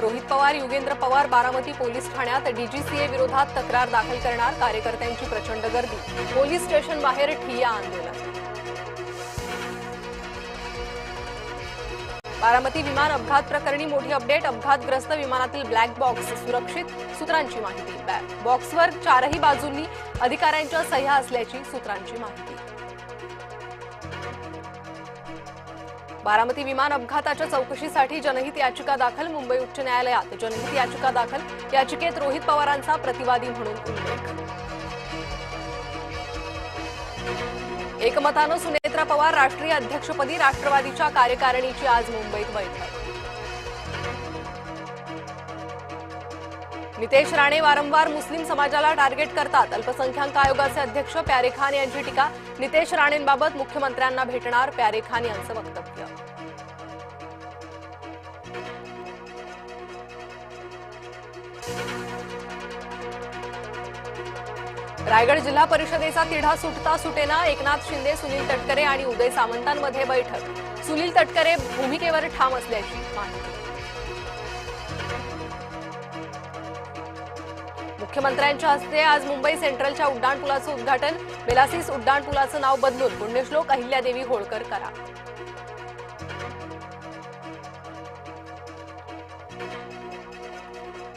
Rohit Pawar, Yugendra Pawar Baramati police ठाण्यात DGCA विरोधात तक्रार दाखल करणार, कार्यकर्त्यांची प्रचंड गर्दी, पोलीस स्टेशन बाहेर ठिय्या आंदोलन। बारामती विमान अपघात प्रकरणी मोठी अपडेट, अपघातग्रस्त विमानातील ब्लॅक बॉक्स सुरक्षित, सूत्रांची माहिती। बॉक्सवर चारही बाजूंनी अधिकाऱ्यांच्या सह्या असल्याची सूत्रांची माहिती। बारामती विमान अपघाताच्या चौकशीसाठी जनहित याचिका दाखल, मुंबई उच्च न्यायालयात जनहित याचिका दाखल, याचिकेत रोहित पवारांचा प्रतिवादी म्हणून उल्लेख। एकमतानं सुनेत्रा पवार राष्ट्रीय अध्यक्षपदी, राष्ट्रवादीच्या कार्यकारिणीची आज मुंबईत बैठक। नितेश राणे वारंवार मुस्लिम समाजाला टार्गेट करतात, अल्पसंख्याक आयोगाचे अध्यक्ष प्यारे खान यांची टीका, नितेश राणेंबाबत मुख्यमंत्र्यांना भेटणार, प्यारे खान यांचं वक्तव्य। रायगड जिल्हा परिषदेचा तिढा सुटता सुटेना, एकनाथ शिंदे, सुनील तटकरे आणि उदय सामंतांमध्ये बैठक, सुनील तटकरे भूमिकेवर ठाम असल्याची माहिती। मुख्यमंत्र्यांच्या हस्ते आज मुंबई सेंट्रलच्या उड्डाणपुलाचं उद्घाटन, बेलासिस उड्डाणपुलाचं नाव बदलून पुण्यश्लोक अहिल्यादेवी होळकर करा।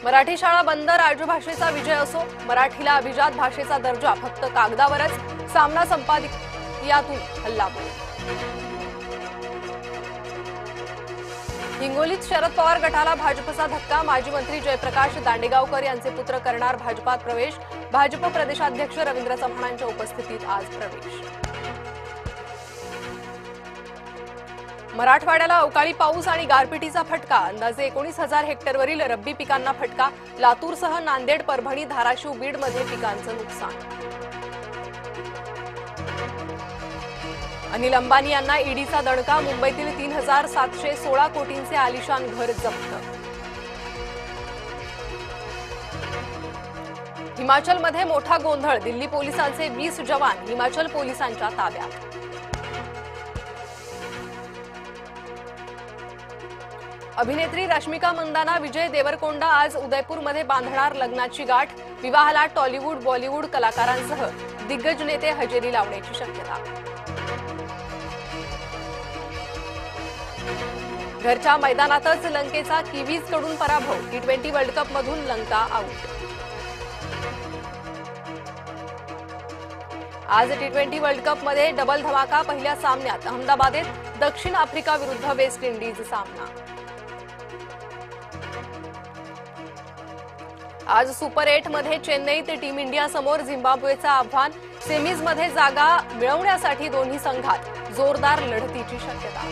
मराठी शाळा बंद, राजभाषेचा विजय असो, मराठीला अभिजात भाषेचा दर्जा फक्त कागदावरच, सामना संपादकीयातून हल्लाबोल। हिंगोलीत शरद पवार गटाला भाजपचा धक्का, माजी मंत्री जयप्रकाश दांडेगावकर यांचे पुत्र करणार भाजपात प्रवेश, भाजप प्रदेशाध्यक्ष रवींद्र चव्हाणांच्या उपस्थितीत आज प्रवेश। मराठवाड्याला अवकाळी पाऊस आणि गारपिटीचा फटका, अंदाजे 19,000 हेक्टरवरील रब्बी पिकांना फटका, लातूरसह नांदेड, परभणी, धाराशिव, बीडमध्ये पिकांचं नुकसान। अनिल अंबानी यांना ईडीचा दणका, मुंबईतील 3,716 कोटींचे आलिशान घर जप्त। हिमाचलमध्ये मोठा गोंधळ, दिल्ली पोलिसांचे 20 जवान हिमाचल पोलिसांच्या ताब्यात। अभिनेत्री रश्मिका मंदाना, विजय देवरकोंडा आज उदयपूरमध्ये बांधणार लग्नाची गाठ, विवाहाला टॉलिवूड बॉलिवूड कलाकारांसह दिग्गज नेते हजेरी लावण्याची शक्यता। घरच्या मैदानातच लंकेचा किवीजकडून पराभव, T20 वर्ल्ड कपमधून लंका आऊट। आज T20 वर्ल्ड कपमध्ये डबल धमाका, पहिल्या सामन्यात अहमदाबादेत दक्षिण आफ्रिका विरुद्ध वेस्ट इंडिज सामना। आज सुपर 8 मध्ये चेन्नईत टीम इंडिया समोर झिम्बाब्वेचं आव्हान, सेमीजमध्ये जागा मिळवण्यासाठी दोन्ही संघात जोरदार लढतीची शक्यता।